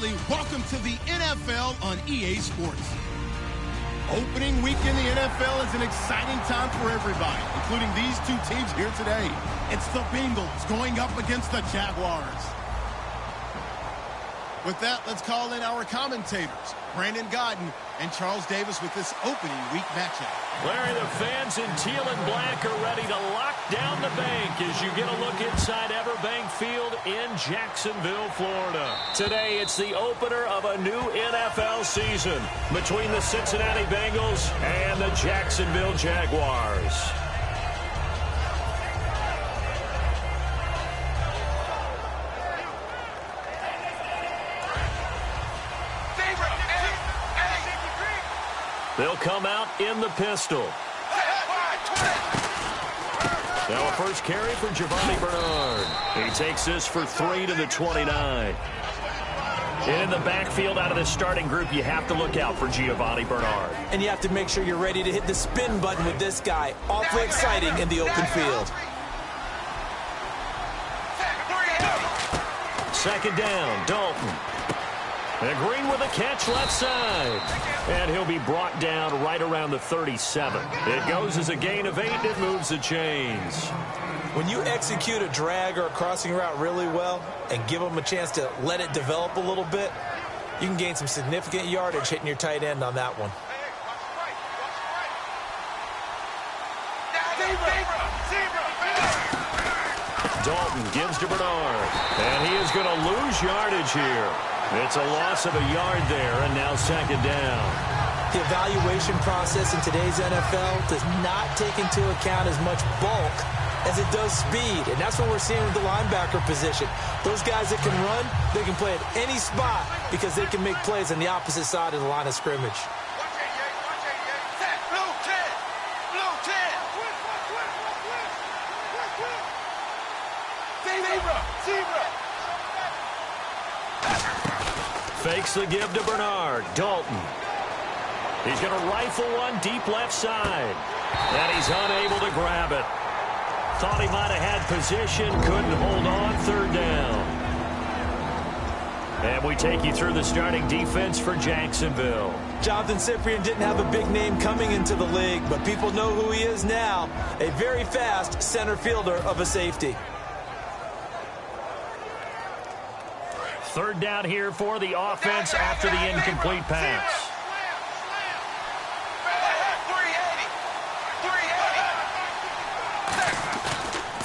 Bradley, welcome to the NFL on EA Sports. Opening week in the NFL is an exciting time for everybody, including these two teams here today. It's the Bengals going up against the Jaguars. With that, let's call in our commentators, Brandon Godden and Charles Davis, with this opening week matchup. Larry, the fans in teal and black are ready to lock down the bank as you get a look inside Everbank Field in Jacksonville, Florida. Today, it's the opener of a new NFL season between the Cincinnati Bengals and the Jacksonville Jaguars. They'll come out in the pistol. Now a first carry for Giovani Bernard. He takes this for 3 to the 29. In the backfield out of the starting group, you have to look out for Giovani Bernard. And you have to make sure you're ready to hit the spin button with this guy. Awfully exciting in the open field. Second down, Dalton. And Green with a catch left side. And he'll be brought down right around the 37. It goes as a gain of 8. It moves the chains. When you execute a drag or a crossing route really well and give them a chance to let it develop a little bit, you can gain some significant yardage hitting your tight end on that one. Dalton gives to Bernard. And he is going to lose yardage here. It's a loss of a yard there, and now second down. The evaluation process in today's NFL does not take into account as much bulk as it does speed, and that's what we're seeing with the linebacker position. Those guys that can run, they can play at any spot because they can make plays on the opposite side of the line of scrimmage. Fakes the give to Bernard. Dalton. He's going to rifle one deep left side. And he's unable to grab it. Thought he might have had position. Couldn't hold on. Third down. And we take you through the starting defense for Jacksonville. Jonathan Cyprien didn't have a big name coming into the league, but people know who he is now. A very fast center fielder of a safety. Third down here for the offense after the incomplete pass.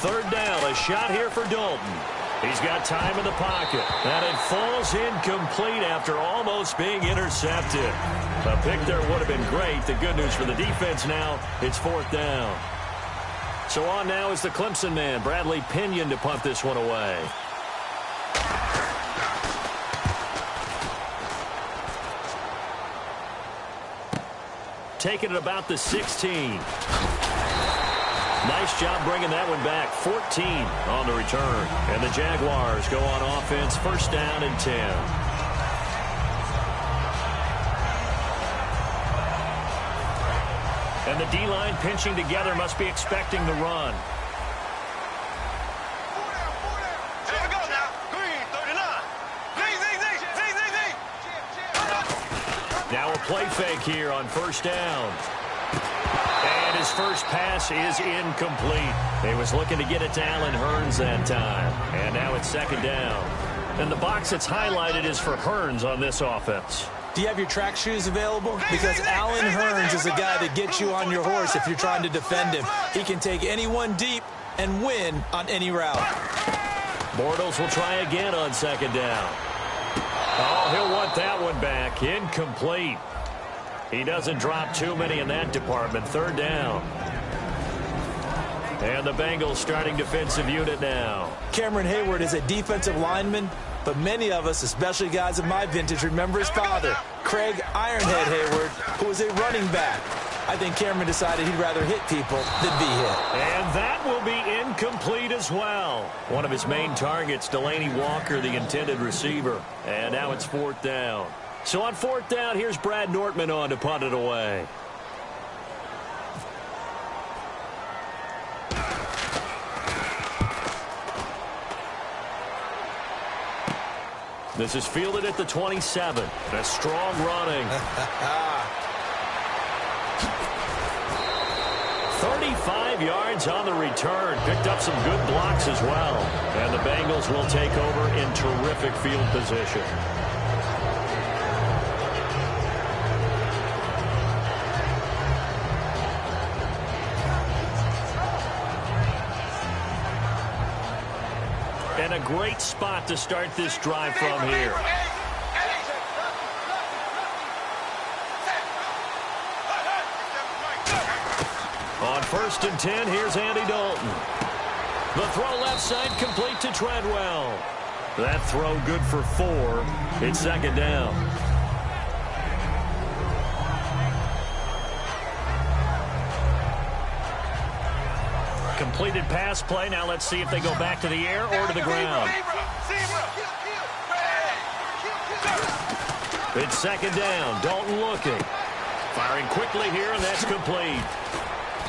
Third down, a shot here for Dalton. He's got time in the pocket. And it falls incomplete after almost being intercepted. A pick there would have been great. The good news for the defense now, it's fourth down. So on now is the Clemson man, Bradley Pinion, to punt this one away. Taking it about the 16. Nice job bringing that one back. 14 on the return. And the Jaguars go on offense, first down and 10. And the D-line pinching together, must be expecting the run. Now a play fake here on first down. And his first pass is incomplete. He was looking to get it to Allen Hurns that time. And now it's second down. And the box that's highlighted is for Hurns on this offense. Do you have your track shoes available? Because Allen Hurns is a guy that gets you on your horse if you're trying to defend him. He can take anyone deep and win on any route. Bortles will try again on second down. Oh, he'll want that one back. Incomplete. He doesn't drop too many in that department. Third down. And the Bengals starting defensive unit now. Cameron Hayward is a defensive lineman, but many of us, especially guys of my vintage, remember his father, Craig Ironhead Hayward, who was a running back. I think Cameron decided he'd rather hit people than be hit. And that will be incomplete as well. One of his main targets, Delaney Walker, the intended receiver. And now it's fourth down. So on fourth down, here's Brad Nortman on to punt it away. This is fielded at the 27. A strong running. 35 yards on the return. Picked up some good blocks as well. And the Bengals will take over in terrific field position. And a great spot to start this drive from here. On 1st and 10, here's Andy Dalton. The throw left side complete to Treadwell. That throw good for 4. It's 2nd down. Completed pass play. Now let's see if they go back to the air or to the ground. It's 2nd down. Dalton looking. Firing quickly here, and that's complete.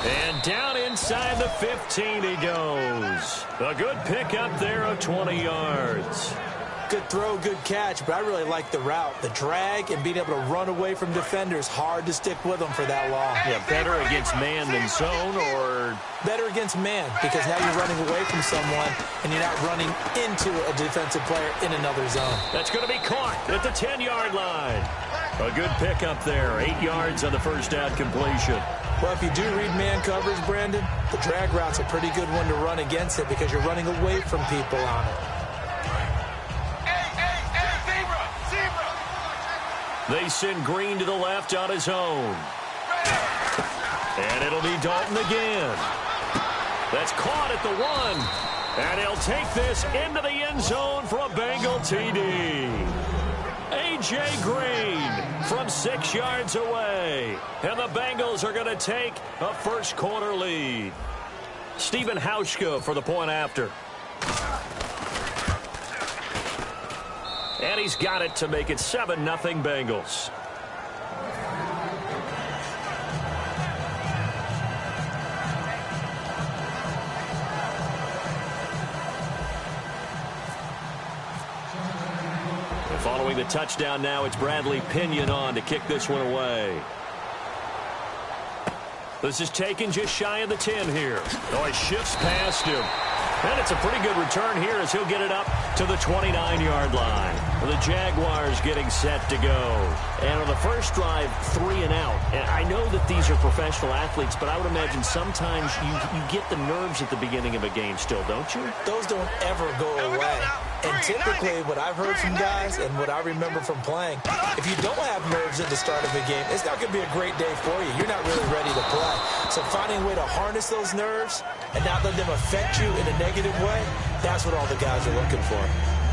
And down inside the 15 he goes. A good pickup there of 20 yards. Good throw, good catch, but I really like the route. The drag and being able to run away from defenders, hard to stick with them for that long. Yeah, better against man than zone, or? Better against man, because now you're running away from someone and you're not running into a defensive player in another zone. That's going to be caught at the 10-yard line. A good pickup there, 8 yards on the first down completion. Well, if you do read man coverage, Brandon, the drag route's a pretty good one to run against it because you're running away from people on it. They send Green to the left on his own. And it'll be Dalton again. That's caught at the 1. And he'll take this into the end zone for a Bengal TD. A.J. Green from 6 yards away. And the Bengals are going to take a first-quarter lead. Stephen Hauschka for the point after. And he's got it to make it 7-0 Bengals. And following the touchdown now, it's Bradley Pinion on to kick this one away. This is taken just shy of the 10 here. Oh, he shifts past him. And it's a pretty good return here as he'll get it up to the 29-yard line. The Jaguars getting set to go. And on the first drive, 3 and out. And I know that these are professional athletes, but I would imagine sometimes you get the nerves at the beginning of a game still, don't you? Those don't ever go away. And typically, what I've heard from guys and what I remember from playing, if you don't have nerves at the start of a game, it's not going to be a great day for you. You're not really ready to play. So finding a way to harness those nerves and not let them affect you in a negative way, that's what all the guys are looking for.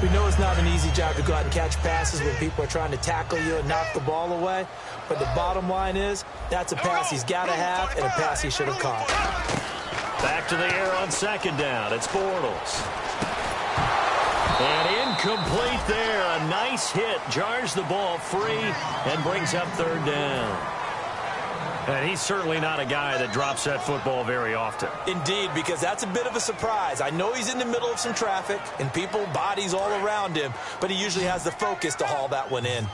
We know it's not an easy job to go out and catch passes when people are trying to tackle you and knock the ball away. But the bottom line is, that's a pass he's got to have and a pass he should have caught. Back to the air on 2nd down. It's Bortles. And incomplete there. A nice hit. Jars the ball free and brings up 3rd down. And he's certainly not a guy that drops that football very often. Indeed, because that's a bit of a surprise. I know he's in the middle of some traffic and people, bodies all around him, but he usually has the focus to haul that one in.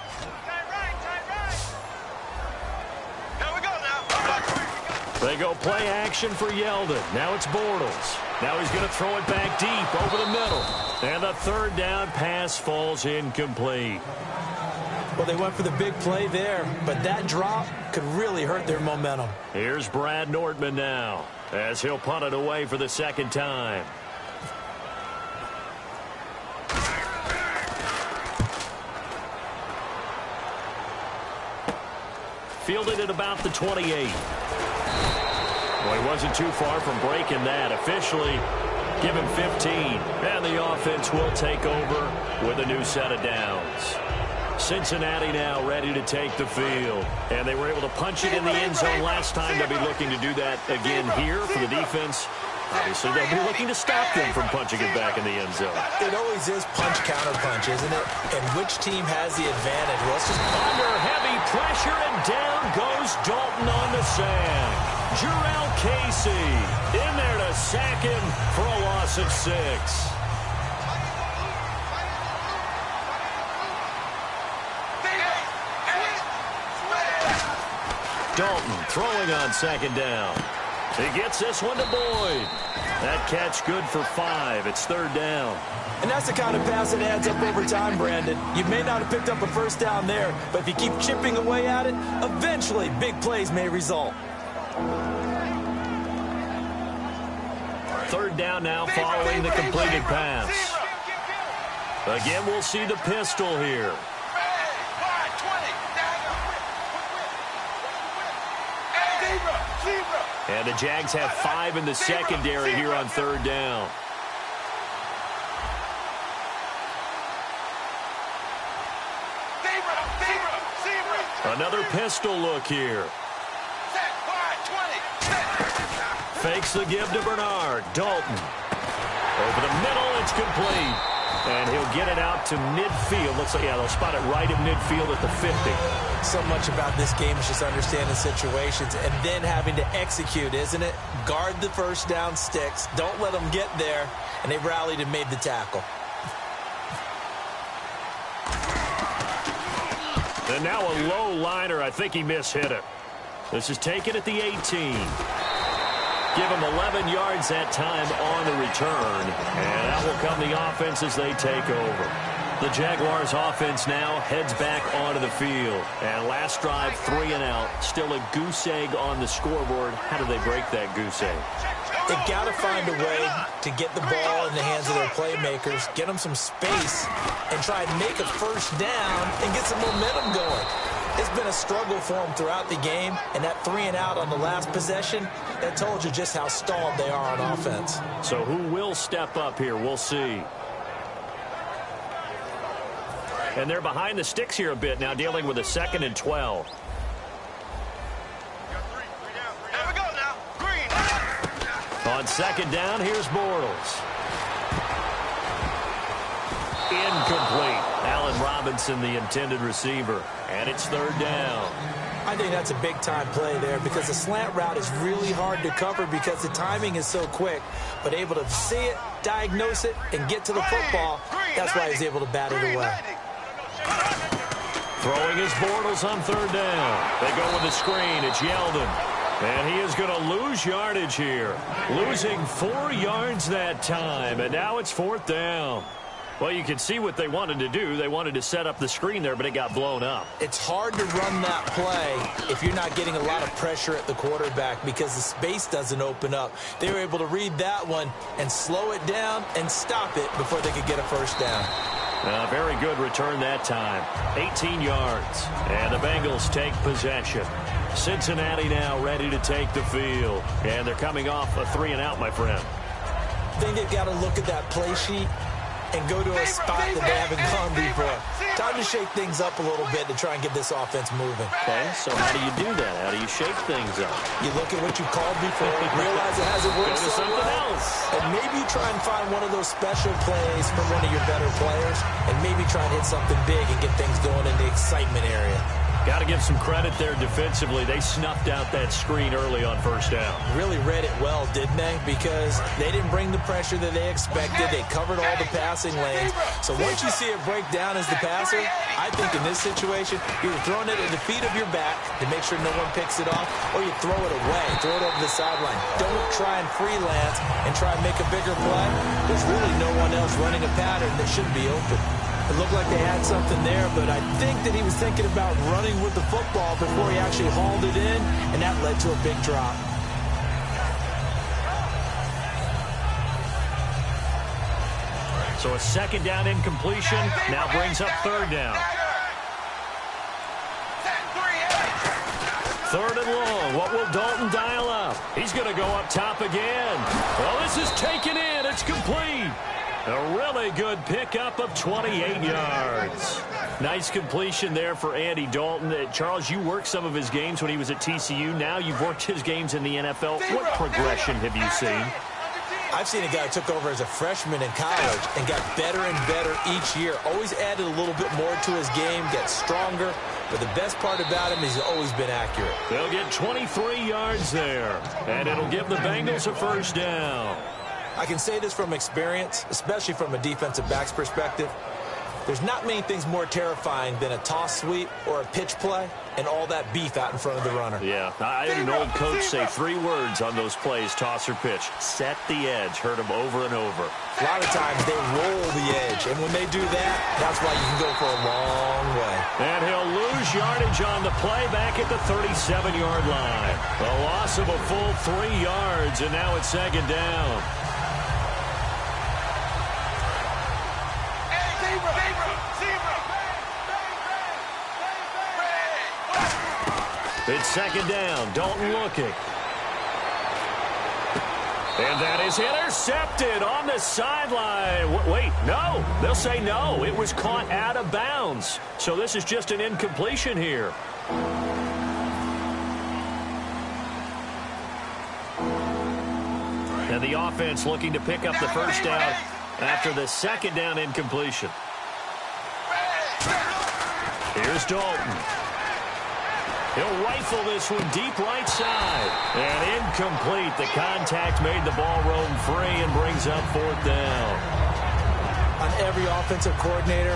They go play action for Yeldon. Now it's Bortles. Now he's going to throw it back deep over the middle. And the 3rd down pass falls incomplete. Well, they went for the big play there, but that drop could really hurt their momentum. Here's Brad Nordman now as he'll punt it away for the 2nd time. Fielded at about the 28. Well, he wasn't too far from breaking that. Officially, give him 15. And the offense will take over with a new set of downs. Cincinnati now ready to take the field. And they were able to punch it in the end zone last time. They'll be looking to do that again here for the defense. Obviously, they'll be looking to stop them from punching it back in the end zone. It always is punch-counter-punch, isn't it? And which team has the advantage? Well, it's just under heavy pressure, and down goes Dalton on the sack. Jurrell Casey in there to sack him for a loss of 6. Dalton throwing on second down. He gets this one to Boyd. That catch good for 5. It's third down. And that's the kind of pass that adds up over time, Brandon. You may not have picked up a first down there, but if you keep chipping away at it, eventually big plays may result. Third down now following the completed pass. Again, we'll see the pistol here. And the Jags have 5 in the secondary here on third down. Another pistol look here. Fakes the give to Bernard. Dalton. Over the middle, it's complete. And he'll get it out to midfield. Looks like, yeah, they'll spot it right at midfield at the 50. So much about this game is just understanding situations and then having to execute, isn't it? Guard the first down sticks. Don't let them get there. And they rallied and made the tackle. And now a low liner. I think he mishit it. This is taken at the 18. Give him 11 yards that time on the return. And out will come the offense as they take over. The Jaguars offense now heads back onto the field. And last drive, 3 and out. Still a goose egg on the scoreboard. How do they break that goose egg? They've got to find a way to get the ball in the hands of their playmakers, get them some space, and try and make a first down and get some momentum going. It's been a struggle for them throughout the game, and that 3 and out on the last possession, that told you just how stalled they are on offense. So who will step up here? We'll see. And they're behind the sticks here a bit now, dealing with a 2nd and 12. On second down, here's Bortles. Incomplete. Allen Robinson, the intended receiver. And it's third down. I think that's a big-time play there because the slant route is really hard to cover because the timing is so quick. But able to see it, diagnose it, and get to the football, that's why he's able to bat it away. Throwing his Bortles on third down. They go with the screen. It's Yeldon. And he is going to lose yardage here. Losing 4 yards that time. And now it's fourth down. Well, you can see what they wanted to do. They wanted to set up the screen there, but it got blown up. It's hard to run that play if you're not getting a lot of pressure at the quarterback because the space doesn't open up. They were able to read that one and slow it down and stop it before they could get a first down. Very good return that time. 18 yards. And the Bengals take possession. Cincinnati now ready to take the field. And they're coming off a 3 and out, my friend. I think they've got to look at that play sheet and go to a spot that they haven't gone before. Time to shake things up a little bit to try and get this offense moving. Okay, so how do you do that? How do you shake things up? You look at what you called before, realize it hasn't worked so well, else. and maybe you try and find one of those special plays from one of your better players, and maybe try and hit something big and get things going in the excitement area. Got to give some credit there defensively. They snuffed out that screen early on first down. Really read it well, didn't they? Because they didn't bring the pressure that they expected. They covered all the passing lanes. So once you see it break down as the passer, I think in this situation, you're throwing it at the feet of your back to make sure no one picks it off, or you throw it away, throw it over the sideline. Don't try and freelance and try and make a bigger play. There's really no one else running a pattern that should be open. It looked like they had something there, but I think that he was thinking about running with the football before he actually hauled it in, and that led to a big drop. So a second down incompletion now brings up third down. Third and long. What will Dalton dial up? He's going to go up top again. Well, this is taken in. It's complete. A really good pickup of 28 yards. Nice completion there for Andy Dalton. Charles, you worked some of his games when he was at TCU. Now you've worked his games in the NFL. What progression have you seen? I've seen a guy who took over as a freshman in college and got better and better each year. Always added a little bit more to his game, got stronger. But the best part about him is he's always been accurate. They'll get 23 yards there. And it'll give the Bengals a first down. I can say this from experience, especially from a defensive back's perspective. There's not many things more terrifying than a toss sweep or a pitch play and all that beef out in front of the runner. Yeah, I had an old coach say 3 words on those plays, toss or pitch. Set the edge. Heard him over and over. A lot of times they roll the edge, and when they do that, that's why you can go for a long way. And he'll lose yardage on the play back at the 37-yard line. A loss of a full 3 yards, and now it's second down. It's second down. Dalton looking. And that is intercepted on the sideline. Wait, no. They'll say no. It was caught out of bounds. So this is just an incompletion here. And the offense looking to pick up the first down after the second down incompletion. Here's Dalton. He'll rifle this one deep right side. And incomplete. The contact made the ball roam free and brings up fourth down. On every offensive coordinator,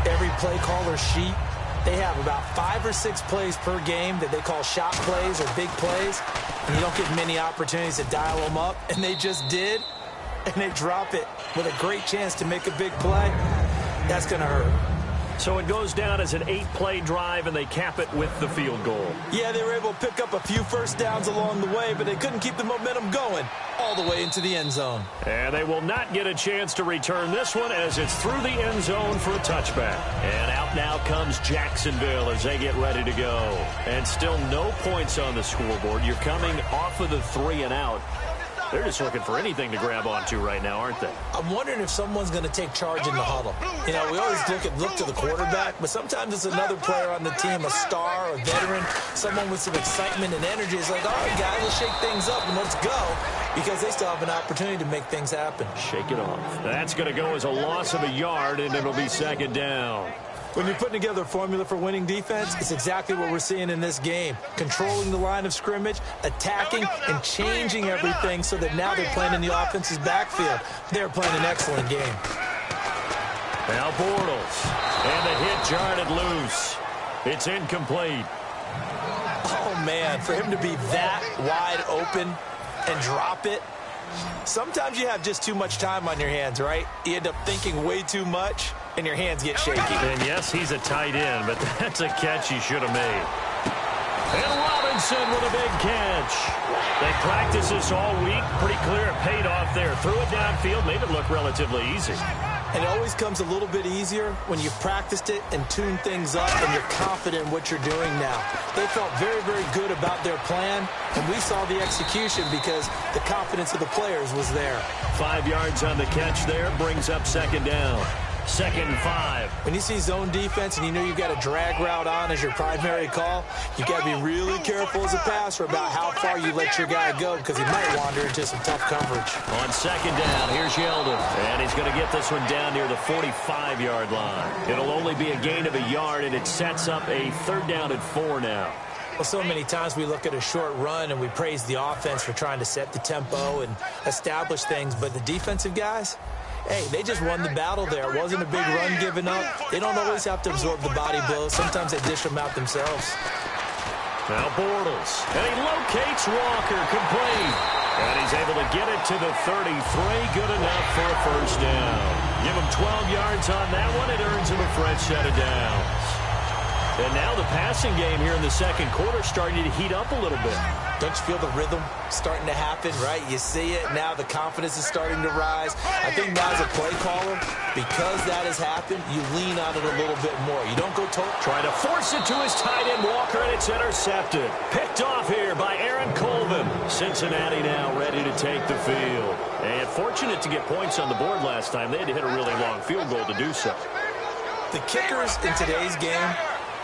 every play caller sheet, they have about 5 or 6 plays per game that they call shot plays or big plays. And you don't get many opportunities to dial them up. And they just did. And they drop it with a great chance to make a big play. That's going to hurt. So it goes down as an 8-play drive, and they cap it with the field goal. Yeah, they were able to pick up a few first downs along the way, but they couldn't keep the momentum going all the way into the end zone. And they will not get a chance to return this one as it's through the end zone for a touchback. And out now comes Jacksonville as they get ready to go. And still no points on the scoreboard. You're coming off of the 3 and out. They're just looking for anything to grab onto right now, aren't they? I'm wondering if someone's going to take charge in the huddle. You know, we always look to the quarterback, but sometimes it's another player on the team, a star, a veteran, someone with some excitement and energy. It's like, all right, guys, let's shake things up and let's go, because they still have an opportunity to make things happen. Shake it off. That's going to go as a loss of a yard, and it'll be second down. When you're putting together a formula for winning defense, it's exactly what we're seeing in this game. Controlling the line of scrimmage, attacking, and changing everything so that now they're playing in the offense's backfield. They're playing an excellent game. Now Bortles. And the hit jarred loose. It's incomplete. Oh, man, for him to be that wide open and drop it. Sometimes you have just too much time on your hands, right? You end up thinking way too much, and your hands get shaky. And yes, he's a tight end, but that's a catch he should have made. And Robinson with a big catch. They practiced this all week. Pretty clear it paid off there. Threw it downfield, made it look relatively easy. And it always comes a little bit easier when you've practiced it and tuned things up and you're confident in what you're doing now. They felt very, very good about their plan, and we saw the execution because the confidence of the players was there. 5 yards on the catch there brings up second down. 2nd and 5. When you see zone defense and you know you've got a drag route on as your primary call, you've got to be really careful as a passer about how far you let your guy go because he might wander into some tough coverage. On second down, here's Yeldon. And he's going to get this one down near the 45-yard line. It'll only be a gain of a yard, and it sets up a 3rd down and 4 now. Well, so many times we look at a short run and we praise the offense for trying to set the tempo and establish things, but the defensive guys, hey, they just won the battle there. It wasn't a big run given up. They don't always have to absorb the body blows. Sometimes they dish them out themselves. Now Bortles. And he locates Walker, complete. And he's able to get it to the 33. Good enough for a first down. Give him 12 yards on that one. It earns him a fresh set of downs. And now the passing game here in the second quarter starting to heat up a little bit. Don't you feel the rhythm starting to happen, right? You see it. Now the confidence is starting to rise. I think now as a play caller, because that has happened, you lean on it a little bit more. You don't go trying to force it to his tight end, Walker, and it's intercepted. Picked off here by Aaron Colvin. Cincinnati now ready to take the field. And fortunate to get points on the board last time. They had to hit a really long field goal to do so. The kickers in today's game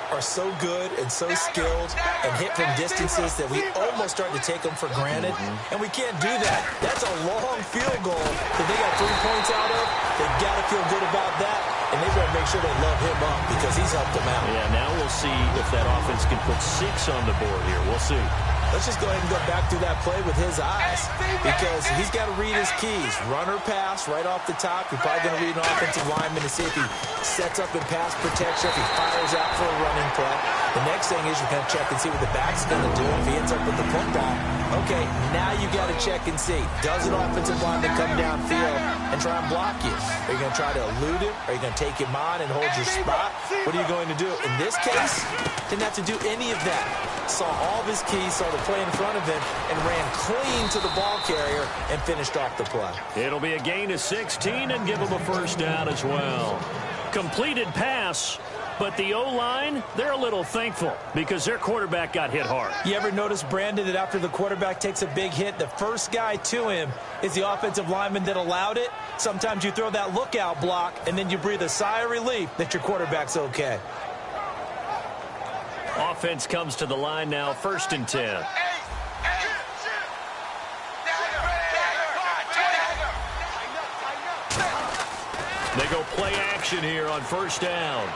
are so good and so skilled and hit from distances that we almost start to take them for granted. And we can't do that. That's a long field goal that they got 3 points out of. They got to feel good about that. and they've got to make sure they love him up because he's helped them out. Yeah, now we'll see if that offense can put 6 on the board here. We'll see. Let's just go ahead and go back through that play with his eyes because he's got to read his keys. Run or pass right off the top. You're probably going to read an offensive lineman to see if he sets up in pass protection, if he fires out for a running play. The next thing is you're going to check and see what the back's going to do if he ends up with the football. Okay, now you got to check and see. Does an offensive lineman come downfield and try and block you? Are you going to try to elude him? Are you going to take him on and hold your spot? What are you going to do? In this case, didn't have to do any of that. Saw all of his keys, saw the play in front of him, and ran clean to the ball carrier and finished off the play. It'll be a gain of 16 and give him a first down as well. Completed pass, but the O-line, they're a little thankful because their quarterback got hit hard. You ever notice, Brandon, that after the quarterback takes a big hit, the first guy to him is the offensive lineman that allowed it? Sometimes you throw that lookout block, and then you breathe a sigh of relief that your quarterback's okay. Offense comes to the line now, 1st and 10. They go play action here on 1st down.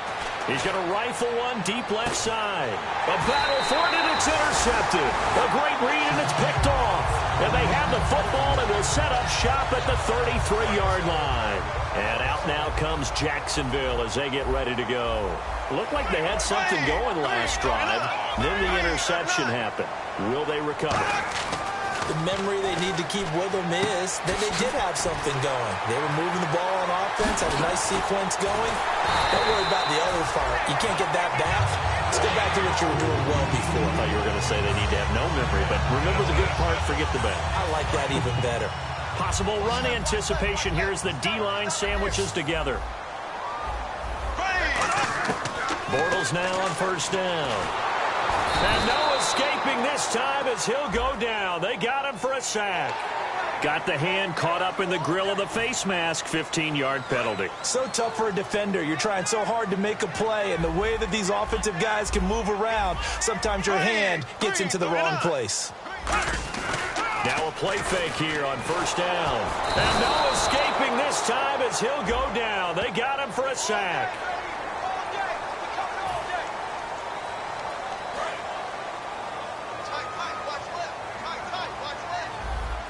He's going to rifle one deep left side. A battle for it, and it's intercepted. A great read, and it's picked off. And they have the football and will set up shop at the 33-yard line. And out now comes Jacksonville as they get ready to go. Looked like they had something going last drive. Then the interception happened. Will they recover? The memory they need to keep with them is that they did have something going. They were moving the ball on offense, had a nice sequence going. Don't worry about the other part. You can't get that back. Let's go back to what you were doing well before. I thought you were going to say they need to have no memory, but remember the good part, forget the bad. I like that even better. Possible run anticipation. Here's the D-line sandwiches together. Bortles now on 1st down. And no escaping this time as he'll go down. They got him for a sack. Got the hand caught up in the grill of the face mask. 15-yard penalty. So tough for a defender. You're trying so hard to make a play, and the way that these offensive guys can move around, sometimes your hand gets into the wrong place. Now a play fake here on 1st down. And no escaping this time as he'll go down. They got him for a sack.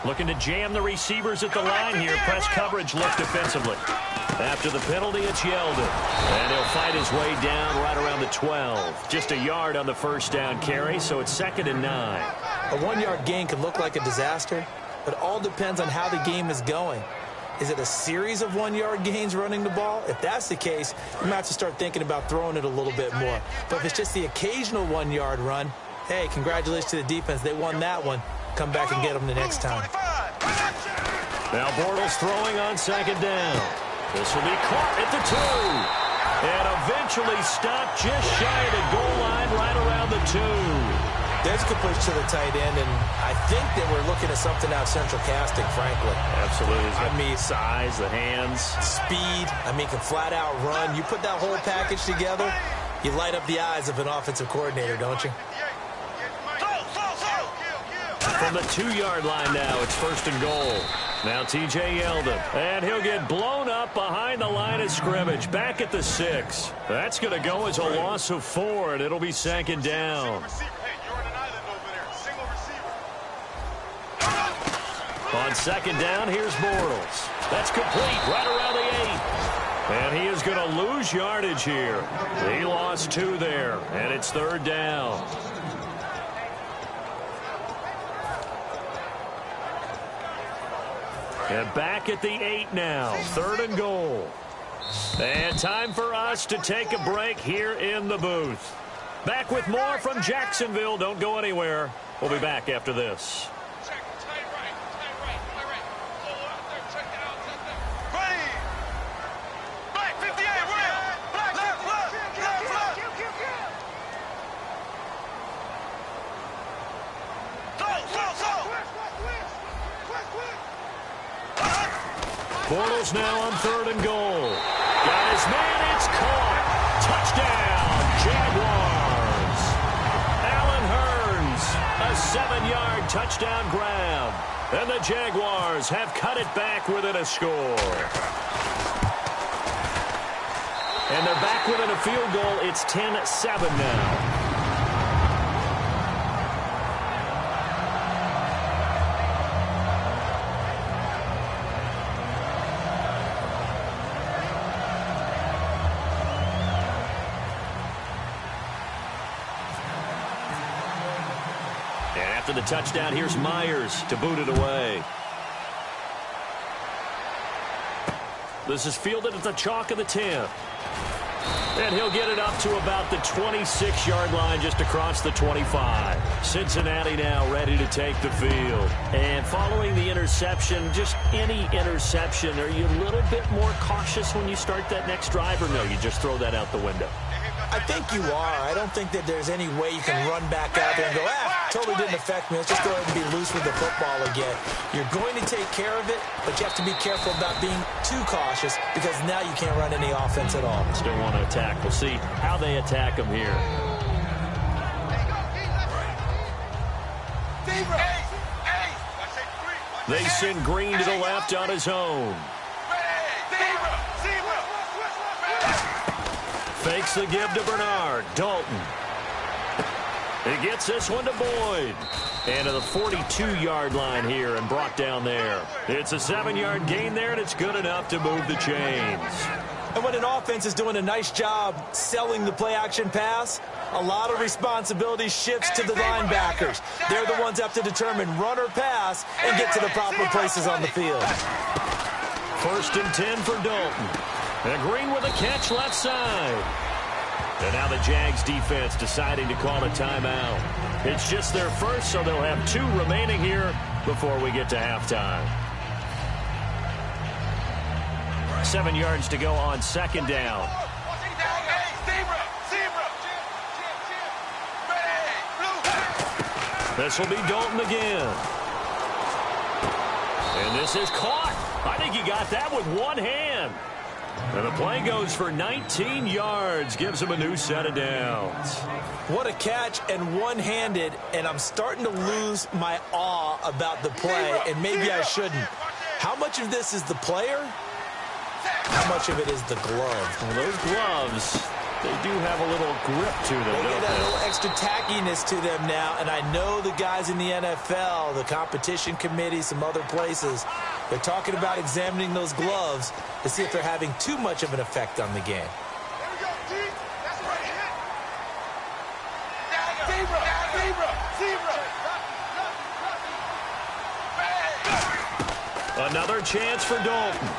Looking to jam the receivers at the line here. Press coverage look defensively. After the penalty, it's Yeldon. And he'll fight his way down right around the 12. Just a yard on the 1st down carry, so it's 2nd and 9. A 1-yard gain can look like a disaster, but it all depends on how the game is going. Is it a series of 1-yard gains running the ball? If that's the case, you might have to start thinking about throwing it a little bit more. But if it's just the occasional 1-yard run, hey, congratulations to the defense. They won that one. Come back and get them the next time. Now Bortles throwing on 2nd down. This will be caught at the 2. And eventually stopped just shy of the goal line right around the 2. There's a push to the tight end, and I think that we're looking at something out of Central Casting, frankly. Absolutely. I mean, size, the hands. Speed. I mean, can flat out run. You put that whole package together, you light up the eyes of an offensive coordinator, don't you? From the 2-yard line now, it's 1st and goal. Now T.J. Yeldon, and he'll get blown up behind the line of scrimmage, back at the 6. That's going to go as a loss of 4, and it'll be 2nd down. On 2nd down, here's Bortles. That's complete right around the 8. And he is going to lose yardage here. He lost 2 there, and it's 3rd down. And back at the 8 now, 3rd and goal. And time for us to take a break here in the booth. Back with more from Jacksonville. Don't go anywhere. We'll be back after this. Bortles now on 3rd and goal. Got his man, it's caught. Touchdown, Jaguars. Allen Hurns, a 7-yard touchdown grab. And the Jaguars have cut it back within a score. And they're back within a field goal. It's 10-7 now. After the touchdown, here's Myers to boot it away. This is fielded at the chalk of the 10. And he'll get it up to about the 26-yard line, just across the 25. Cincinnati now ready to take the field. And following the interception, just any interception, are you a little bit more cautious when you start that next drive, or no, you just throw that out the window? I think you are. I don't think that there's any way you can run back out there and go, totally didn't affect me. Let's just go ahead and be loose with the football again. You're going to take care of it, but you have to be careful about being too cautious because now you can't run any offense at all. Still want to attack. We'll see how they attack him here. They send Green to the left on his own. Fakes the give to Bernard. Dalton. He gets this one to Boyd. And to the 42-yard line here and brought down there. It's a 7-yard gain there, and it's good enough to move the chains. And when an offense is doing a nice job selling the play-action pass, a lot of responsibility shifts to the linebackers. They're the ones that have to determine run or pass and get to the proper places on the field. 1st and 10 for Dalton. And Green with a catch left side. And now the Jags defense deciding to call a timeout. It's just their first, so they'll have 2 remaining here before we get to halftime. 7 yards to go on 2nd down. This will be Dalton again. And this is caught. I think he got that with one hand. And the play goes for 19 yards. Gives him a new set of downs. What a catch, and one-handed, and I'm starting to lose my awe about the play, and maybe I shouldn't. How much of this is the player? How much of it is the glove? Well, those gloves, they do have a little grip to them, They don't get a they? little extra tackiness to them now, and I know the guys in the NFL, the competition committee, some other places, they're talking about examining those gloves to see if they're having too much of an effect on the game. Another chance for Dalton.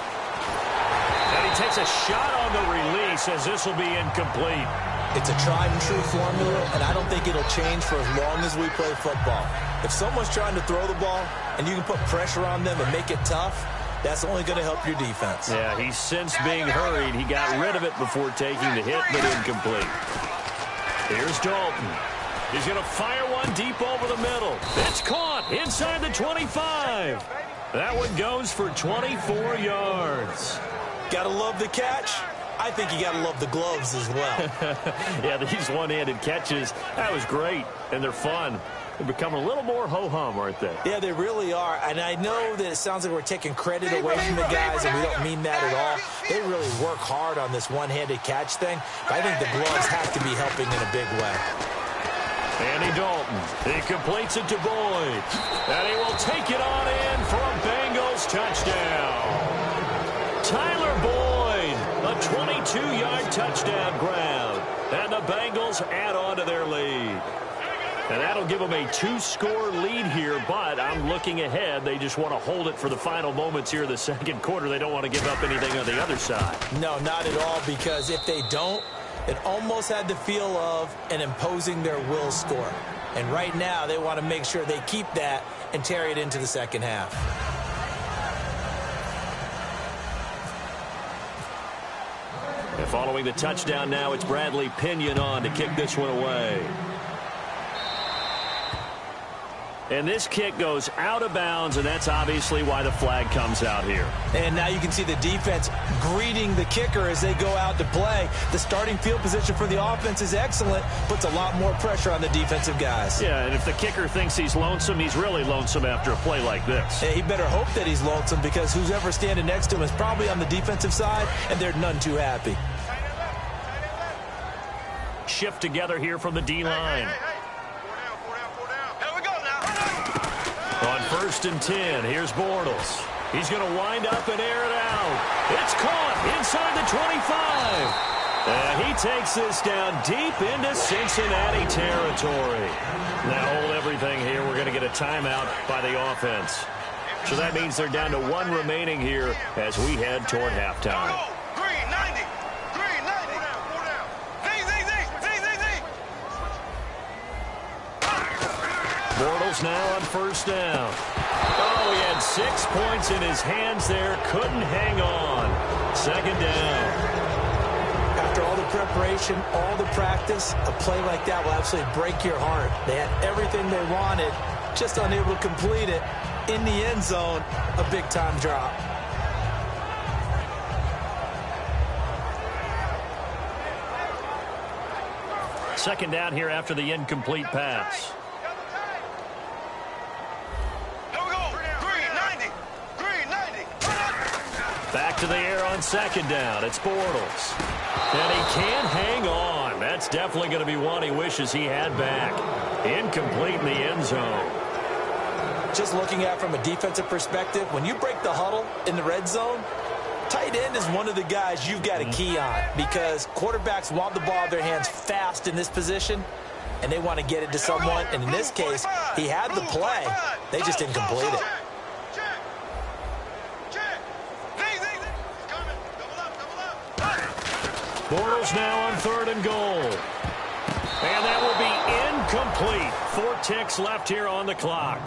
And he takes a shot on the release as this will be incomplete. It's a tried-and-true formula, and I don't think it'll change for as long as we play football. If someone's trying to throw the ball and you can put pressure on them and make it tough, that's only going to help your defense. Yeah, he's since being hurried. He got rid of it before taking the hit, but incomplete. Here's Dalton. He's going to fire one deep over the middle. It's caught inside the 25. That one goes for 24 yards. Gotta love the catch. I think you gotta love the gloves as well. Yeah, these one-handed catches, that was great, and they're fun. They've become a little more ho-hum, aren't they? Yeah, they really are. And I know that it sounds like we're taking credit away from the guys, and we don't mean that at all. They really work hard on this one-handed catch thing. But I think the gloves have to be helping in a big way. Andy Dalton, he completes it to Boyd. And he will take it on in for a Bengals touchdown. Tyler Boyd, a 22-yard touchdown grab. And the Bengals add on to their lead. And that'll give them a 2-score lead here, but I'm looking ahead. They just want to hold it for the final moments here in the second quarter. They don't want to give up anything on the other side. No, not at all, because if they don't, it almost had the feel of an imposing their will score. And right now, they want to make sure they keep that and carry it into the second half. And following the touchdown now, it's Bradley Pinion on to kick this one away. And this kick goes out of bounds, and that's obviously why the flag comes out here. And now you can see the defense greeting the kicker as they go out to play. The starting field position for the offense is excellent, puts a lot more pressure on the defensive guys. Yeah, and if the kicker thinks he's lonesome, he's really lonesome after a play like this. Yeah, he better hope that he's lonesome, because who's ever standing next to him is probably on the defensive side, and they're none too happy. shift together here from the D-line. On 1st and 10, here's Bortles. He's going to wind up and air it out. It's caught inside the 25. And he takes this down deep into Cincinnati territory. Now hold everything here. We're going to get a timeout by the offense. So that means they're down to 1 remaining here as we head toward halftime. Bortles now on 1st down. Oh, he had 6 points in his hands there. Couldn't hang on. 2nd down. After all the preparation, all the practice, a play like that will absolutely break your heart. They had everything they wanted, just unable to complete it. In the end zone, a big-time drop. Second down here after the incomplete pass. Back to the air on 2nd down. It's Bortles. And he can't hang on. That's definitely going to be one he wishes he had back. Incomplete in the end zone. Just looking at it from a defensive perspective, when you break the huddle in the red zone, tight end is one of the guys you've got to key on because quarterbacks want the ball out of their hands fast in this position, and they want to get it to someone. And in this case, he had the play. They just didn't complete it. Bortles now on 3rd and goal. And that will be incomplete. 4 ticks left here on the clock.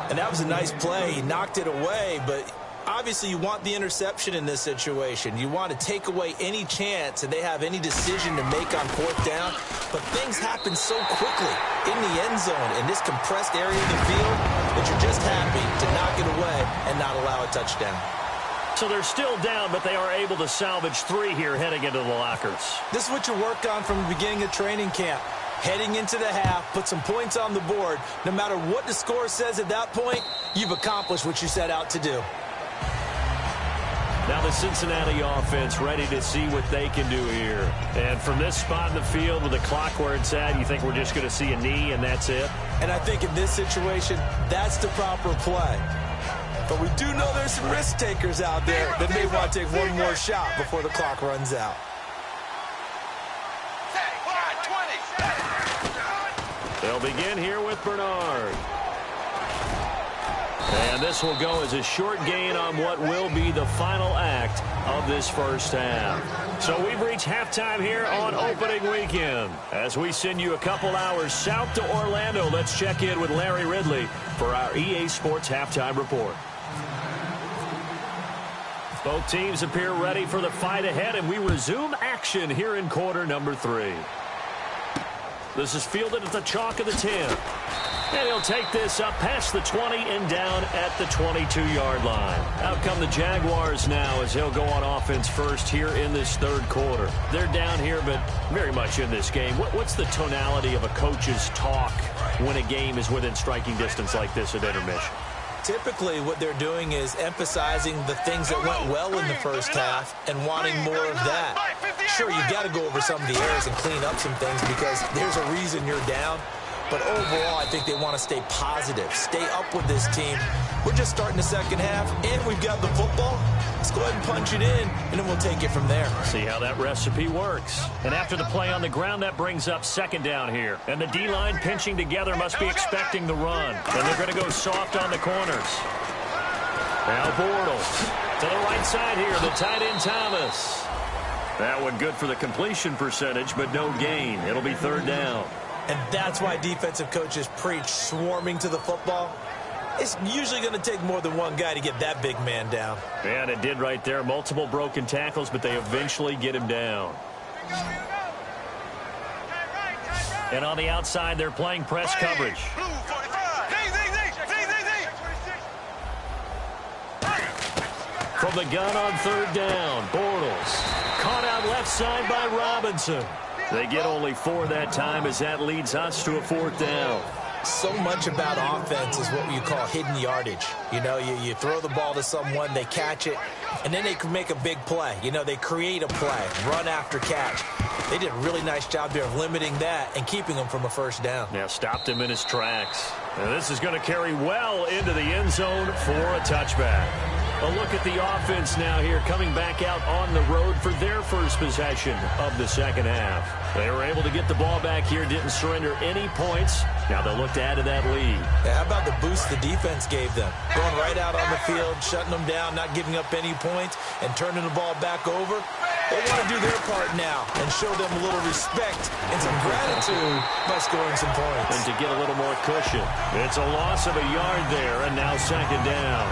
And that was a nice play. He knocked it away, but obviously you want the interception in this situation. You want to take away any chance that they have any decision to make on 4th down. But things happen so quickly in the end zone in this compressed area of the field that you're just happy to knock it away and not allow a touchdown. So they're still down, but they are able to salvage 3 here heading into the lockers. This is what you work on from the beginning of training camp. Heading into the half, put some points on the board. No matter what the score says at that point, you've accomplished what you set out to do. Now the Cincinnati offense ready to see what they can do here. And from this spot in the field with the clock where it's at, you think we're just going to see a knee and that's it? And I think in this situation, that's the proper play. But we do know there's some risk takers out there that may want to take one more shot before the clock runs out. They'll begin here with Bernard. And this will go as a short gain on what will be the final act of this first half. So we've reached halftime here on opening weekend. As we send you a couple hours south to Orlando, let's check in with Larry Ridley for our EA Sports Halftime Report. Both teams appear ready for the fight ahead, and we resume action here in quarter number 3. This is fielded at the chalk of the 10. And he'll take this up past the 20 and down at the 22-yard line. Out come the Jaguars now as he'll go on offense first here in this 3rd quarter. They're down here, but very much in this game. What's the tonality of a coach's talk when a game is within striking distance like this at intermission? Typically, what they're doing is emphasizing the things that went well in the first half and wanting more of that. Sure, you've got to go over some of the errors and clean up some things because there's a reason you're down. But overall, I think they want to stay positive, stay up with this team. We're just starting the second half, and we've got the football. Let's go ahead and punch it in, and then we'll take it from there. See how that recipe works. And after the play on the ground, that brings up 2nd down here. And the D-line pinching together must be expecting the run. And they're going to go soft on the corners. Now Bortles to the right side here, the tight end Thomas. That one good for the completion percentage, but no gain. It'll be 3rd down. And that's why defensive coaches preach swarming to the football. It's usually going to take more than one guy to get that big man down. And it did right there. Multiple broken tackles, but they eventually get him down. And on the outside, they're playing press coverage. From the gun on 3rd down, Bortles. Caught out left side by Robinson. They get only 4 that time as that leads us to a 4th down. So much about offense is what you call hidden yardage. You know, you throw the ball to someone, they catch it, and then they can make a big play. You know, they create a play, run after catch. They did a really nice job there of limiting that and keeping him from a first down. Yeah, stopped him in his tracks. And this is going to carry well into the end zone for a touchback. A look at the offense now here, coming back out on the road for their first possession of the second half. They were able to get the ball back here, didn't surrender any points. Now they'll look to add to that lead. Yeah, how about the boost the defense gave them? Going right out on the field, shutting them down, not giving up any points, and turning the ball back over. They want to do their part now and show them a little respect and some gratitude by scoring some points. And to get a little more cushion. It's a loss of a yard there, and now second down.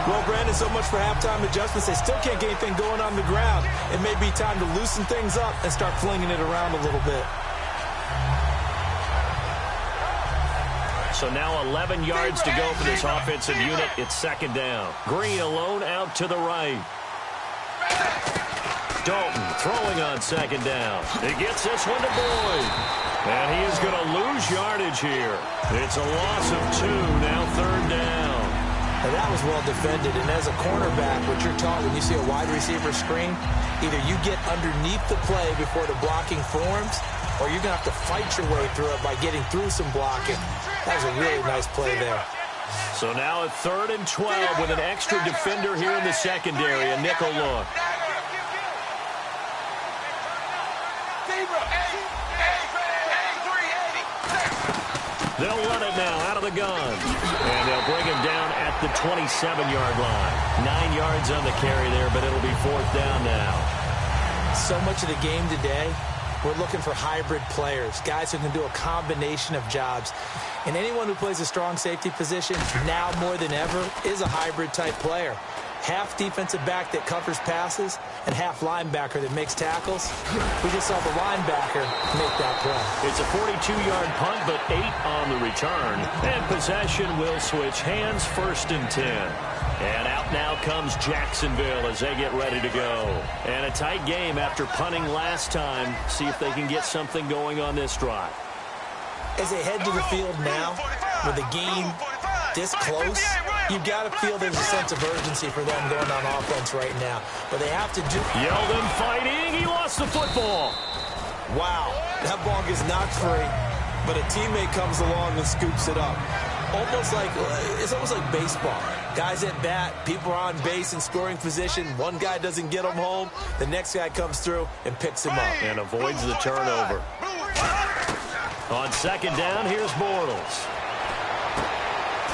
Well, Brandon, so much for halftime adjustments. They still can't get anything going on the ground. It may be time to loosen things up and start flinging it around a little bit. So now 11 yards to go for this offensive unit. It's second down. Green alone out to the right. Dalton throwing on second down. He gets this one to Boyd. And he is going to lose yardage here. It's a loss of 2, now third down. Now that was well defended, and as a cornerback, what you're taught when you see a wide receiver screen, either you get underneath the play before the blocking forms, or you're going to have to fight your way through it by getting through some blocking. That was a really nice play there. So now at 3rd and 12 with an extra defender here in the secondary, a nickel look. They'll run it now out of the gun. And they'll bring him down at the 27-yard line. 9 yards on the carry there, but it'll be 4th down now. So much of the game today, we're looking for hybrid players, guys who can do a combination of jobs. And anyone who plays a strong safety position, now more than ever, is a hybrid-type player. Half defensive back that covers passes and half linebacker that makes tackles. We just saw the linebacker make that play. It's a 42-yard punt, but 8 on the return. And possession will switch hands, 1st and 10. And out now comes Jacksonville as they get ready to go. And a tight game after punting last time. See if they can get something going on this drive. As they head to the field now, with the game this close, you've got to feel there's a sense of urgency for them going on offense right now. But they have to do... Yeldon fighting. He lost the football. Wow, that ball gets knocked free, but a teammate comes along and scoops it up. It's almost like baseball. Guys at bat, people are on base in scoring position. One guy doesn't get him home. The next guy comes through and picks him up. And avoids the turnover. On second down, here's Bortles.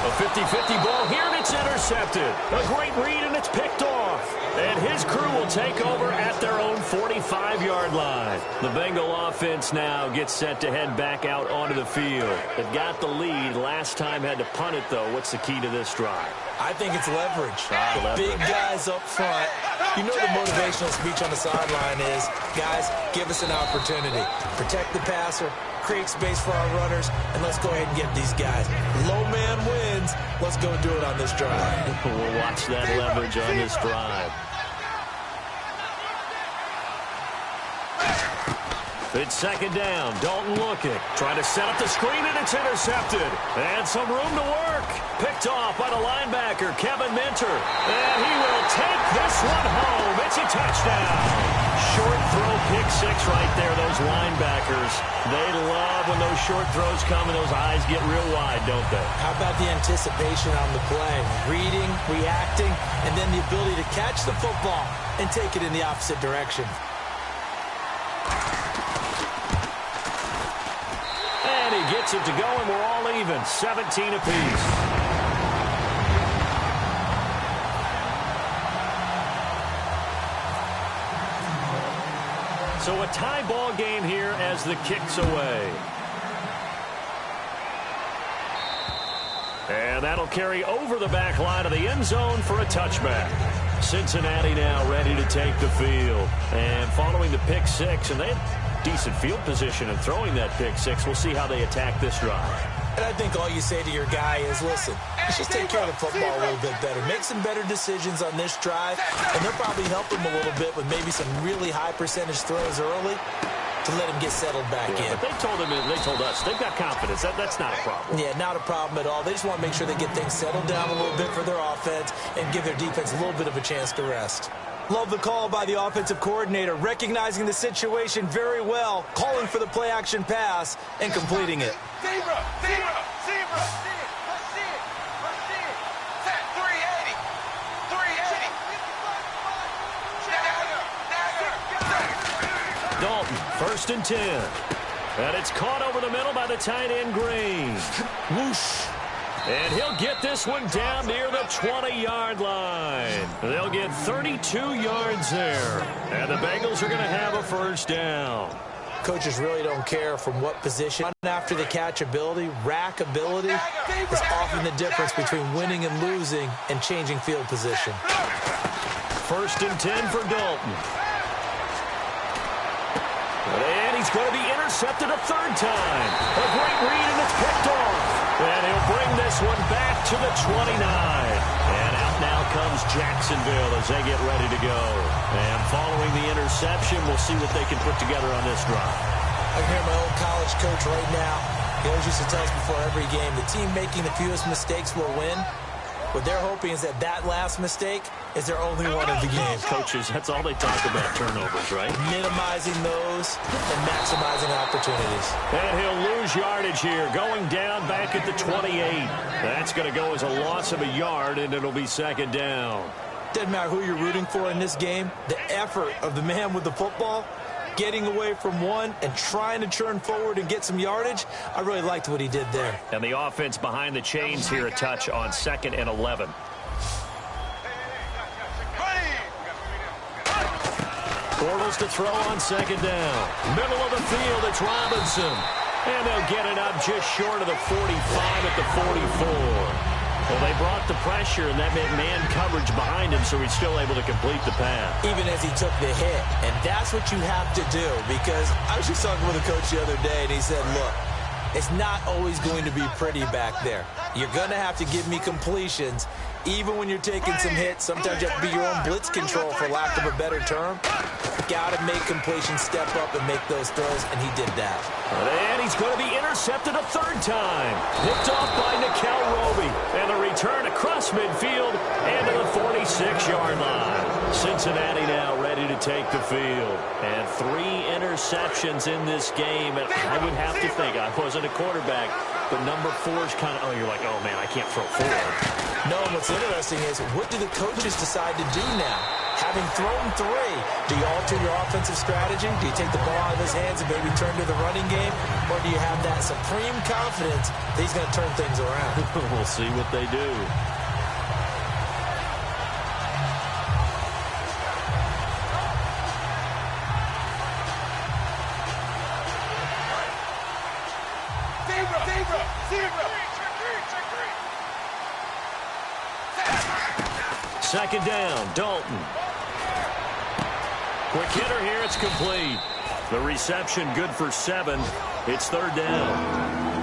A 50-50 ball here, and it's intercepted. A great read, and it's picked off. And his crew will take over at their own 45-yard line. The Bengal offense now gets set to head back out onto the field. They've got the lead. Last time had to punt it, though. What's the key to this drive? I think it's leverage. Big guys up front. You know the motivational speech on the sideline is, guys, give us an opportunity. Protect the passer, create space for our runners, and let's go ahead and get these guys. Low man wins. Let's go do it on this drive. We'll watch that leverage on this drive. It's second down. Dalton looking. Trying to set up the screen, and it's intercepted. And some room to work. Picked off by the linebacker, Kevin Minter. And he will take this one home. It's a touchdown. Short throw, pick 6 right there. Those linebackers, they love when those short throws come and those eyes get real wide, don't they? How about the anticipation on the play? Reading, reacting, and then the ability to catch the football and take it in the opposite direction. And he gets it to go, and we're all even, 17 apiece. So a tie ball game here as the kick's away. And that'll carry over the back line of the end zone for a touchback. Cincinnati now ready to take the field. And following the pick 6, and they had decent field position in throwing that pick 6. We'll see how they attack this drive. And I think all you say to your guy is, listen, let's just take care of the football a little bit better. Make some better decisions on this drive, and they'll probably help him a little bit with maybe some really high percentage throws early to to let him get settled back in. But they told us they've got confidence. That's not a problem. Yeah, not a problem at all. They just want to make sure they get things settled down a little bit for their offense and give their defense a little bit of a chance to rest. Love the call by the offensive coordinator, recognizing the situation very well, calling for the play-action pass and completing it. Zebra! Zebra! Zebra! Let's see it! Let's see it! Set 380! 380! Dagger! Dalton, 1st and 10. And it's caught over the middle by the tight end, Green. Whoosh! And he'll get this one down near the 20-yard line. They'll get 32 yards there. And the Bengals are going to have a 1st down. Coaches really don't care from what position. After the catch ability, rack ability is often the difference between winning and losing and changing field position. 1st and 10 for Dalton. And he's going to be intercepted a 3rd time. A great read, and it's picked off. And he'll bring this one back to the 29. And out now comes Jacksonville as they get ready to go. And following the interception, we'll see what they can put together on this drive. I can hear my old college coach right now. He always used to tell us before every game, the team making the fewest mistakes will win. What they're hoping is that last mistake is their only one of the game. Coaches, that's all they talk about, turnovers, right? Minimizing those and maximizing opportunities. And he'll lose yardage here, going down back at the 28. That's going to go as a loss of a yard, and it'll be 2nd down. Doesn't matter who you're rooting for in this game. The effort of the man with the football, getting away from one and trying to churn forward and get some yardage, I really liked what he did there. And the offense behind the chains here a touch on 2nd and 11. Bortles to throw on 2nd down. Middle of the field, it's Robinson. And they'll get it up just short of the 45 at the 44. Well, they brought the pressure, and that meant man coverage behind him, so he's still able to complete the pass. Even as he took the hit. And that's what you have to do, because I was just talking with a coach the other day, and he said, look, it's not always going to be pretty back there. You're going to have to give me completions. Even when you're taking some hits, sometimes you have to be your own blitz control, for lack of a better term. Got to make completions step up and make those throws, and he did that. And he's going to be intercepted a 3rd time. Picked off by Nikel Roby. And the return across midfield and to the 46-yard line. Cincinnati now ready to take the field. And 3 interceptions in this game. And I would have to think, I wasn't a quarterback, but number 4 is kind of, you're like, oh, man, I can't throw 4. No, and what's interesting is, what do the coaches decide to do now? Having thrown 3, do you alter your offensive strategy? Do you take the ball out of his hands and maybe turn to the running game? Or do you have that supreme confidence that he's going to turn things around? We'll see what they do. Zebra! Zebra! Zebra! 2nd down, Dalton. Quick hitter here, it's complete. The reception good for 7. It's 3rd down.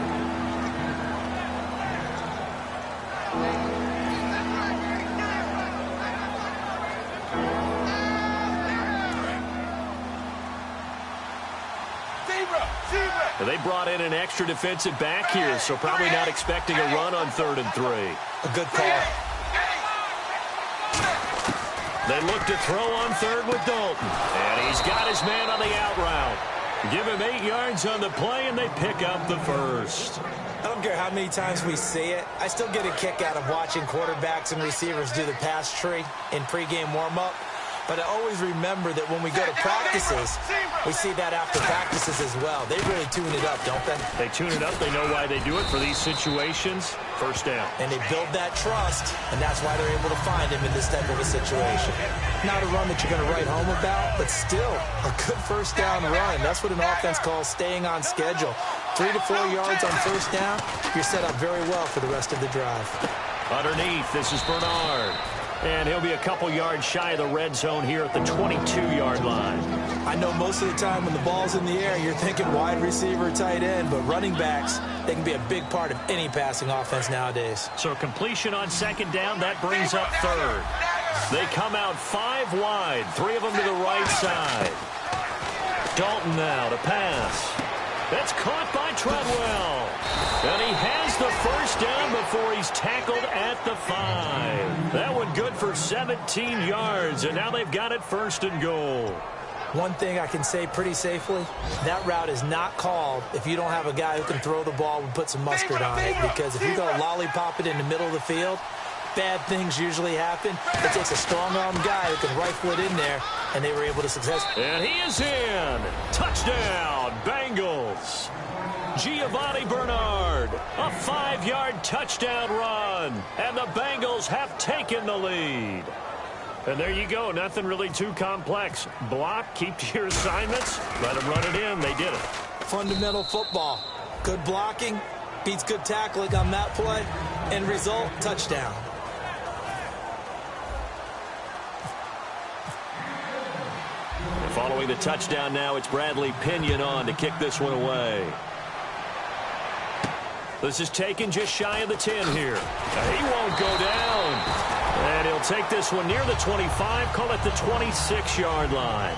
They brought in an extra defensive back here, so probably not expecting a run on 3rd and 3. A good call. They look to throw on 3rd with Dalton. And he's got his man on the out route. Give him 8 yards on the play, and they pick up the 1st. I don't care how many times we see it. I still get a kick out of watching quarterbacks and receivers do the pass tree in pregame warm-up. But I always remember that when we go to practices, we see that after practices as well. They really tune it up, don't they? They tune it up. They know why they do it for these situations. 1st down. And they build that trust, and that's why they're able to find him in this type of a situation. Not a run that you're going to write home about, but still a good 1st down run. That's what an offense calls staying on schedule. 3 to 4 yards on 1st down, you're set up very well for the rest of the drive. Underneath, this is Bernard. And he'll be a couple yards shy of the red zone here at the 22-yard line. I know most of the time when the ball's in the air, you're thinking wide receiver, tight end, but running backs, they can be a big part of any passing offense nowadays. So completion on 2nd down, that brings up 3rd. They come out 5 wide, 3 of them to the right side. Dalton now to pass. That's caught by Treadwell. And he has the first down before he's tackled at the 5. That one good for 17 yards, and now they've got it 1st and goal. One thing I can say pretty safely, that route is not called if you don't have a guy who can throw the ball and put some mustard on it, because if you go lollipop it in the middle of the field, bad things usually happen. It takes a strong-armed guy who can rifle it in there, and they were able to successfully. And he is in. Touchdown, Bengals. Giovanni Bernard, a 5-yard touchdown run, and the Bengals have taken the lead. And there you go. Nothing really too complex. Block, keep to your assignments, let them run it in. They did it. Fundamental football. Good blocking beats good tackling on that play. End result, touchdown. And following the touchdown now, it's Bradley Pinion on to kick this one away. This is taken just shy of the 10 here. He won't go down. And he'll take this one near the 25, call it the 26-yard line.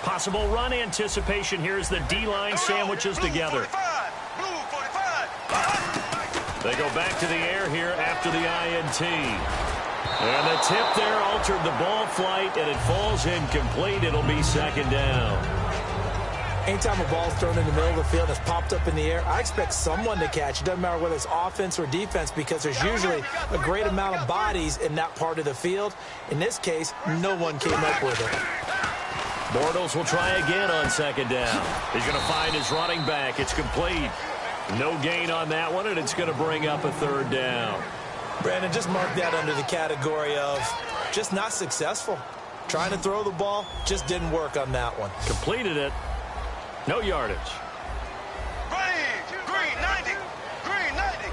Possible run anticipation here as the D-line sandwiches together. They go back to the air here after the INT. And the tip there altered the ball flight, and it falls incomplete. It'll be 2nd down. Anytime a ball's thrown in the middle of the field and it's popped up in the air, I expect someone to catch. It doesn't matter whether it's offense or defense, because there's usually a great amount of bodies in that part of the field. In this case, no one came up with it. Bortles will try again on 2nd down. He's going to find his running back. It's complete. No gain on that one, and it's going to bring up a 3rd down. Brandon, just mark that under the category of just not successful. Trying to throw the ball, just didn't work on that one. Completed it. No yardage. Green 90. Green 90.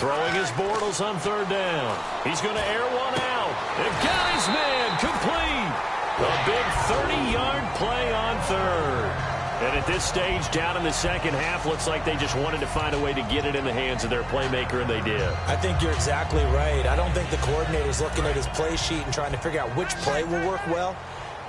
Throwing his Bortles on 3rd down. He's going to air one out. And got his man complete. A big 30-yard play on 3rd. And at this stage, down in the 2nd half, looks like they just wanted to find a way to get it in the hands of their playmaker, and they did. I think you're exactly right. I don't think the coordinator's looking at his play sheet and trying to figure out which play will work well.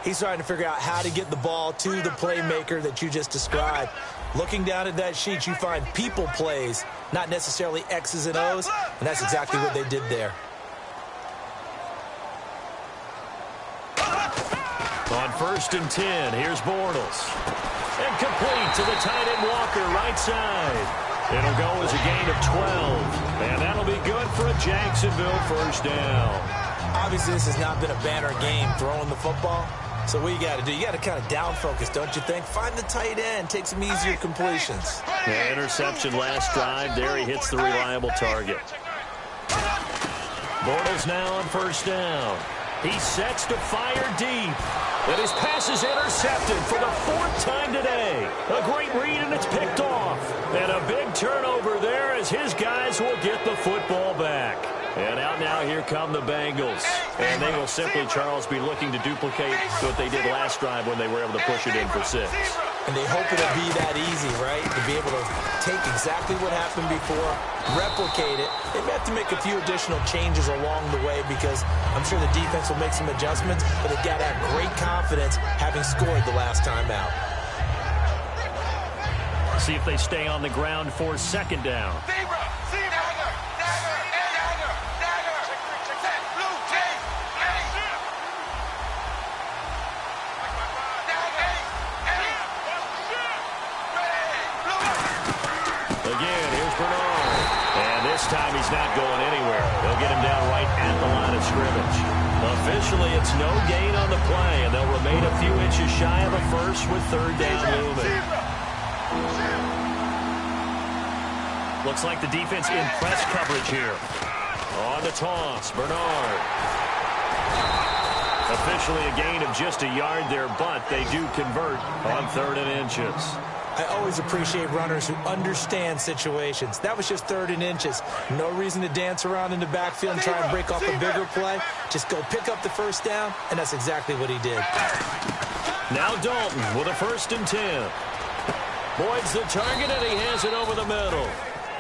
He's trying to figure out how to get the ball to the playmaker that you just described. Looking down at that sheet, you find people plays, not necessarily X's and O's, and that's exactly what they did there. On 1st and 10, here's Bortles. And complete to the tight end Walker, right side. It'll go as a gain of 12. And that'll be good for a Jacksonville 1st down. Obviously, this has not been a banner game throwing the football. So what you got to do, you got to kind of down focus, don't you think? Find the tight end, take some easier completions. The interception last drive. There he hits the reliable target. Bortles now on 1st down. He sets to fire deep. And his pass is intercepted for the 4th time today. A great read, and it's picked off. And a big turnover there as his guys will get the football back. And out now, here come the Bengals. And they will simply, Charles, be looking to duplicate what they did last drive when they were able to push it in for 6. And they hope it'll be that easy, right? To be able to take exactly what happened before, replicate it. They may have to make a few additional changes along the way, because I'm sure the defense will make some adjustments, but they've got to have great confidence having scored the last time out. See if they stay on the ground for 2nd down. This time he's not going anywhere. They'll get him down right at the line of scrimmage. Officially, it's no gain on the play, and they'll remain a few inches shy of a 1st with 3rd down looming. Looks like the defense in press coverage here. On the toss, Bernard. Officially a gain of just a yard there, but they do convert on 3rd and inches. I always appreciate runners who understand situations. That was just 3rd and inches. No reason to dance around in the backfield and try and break off a bigger play. Just go pick up the 1st down, and that's exactly what he did. Now Dalton with a 1st and 10. Boyd's the target, and he has it over the middle.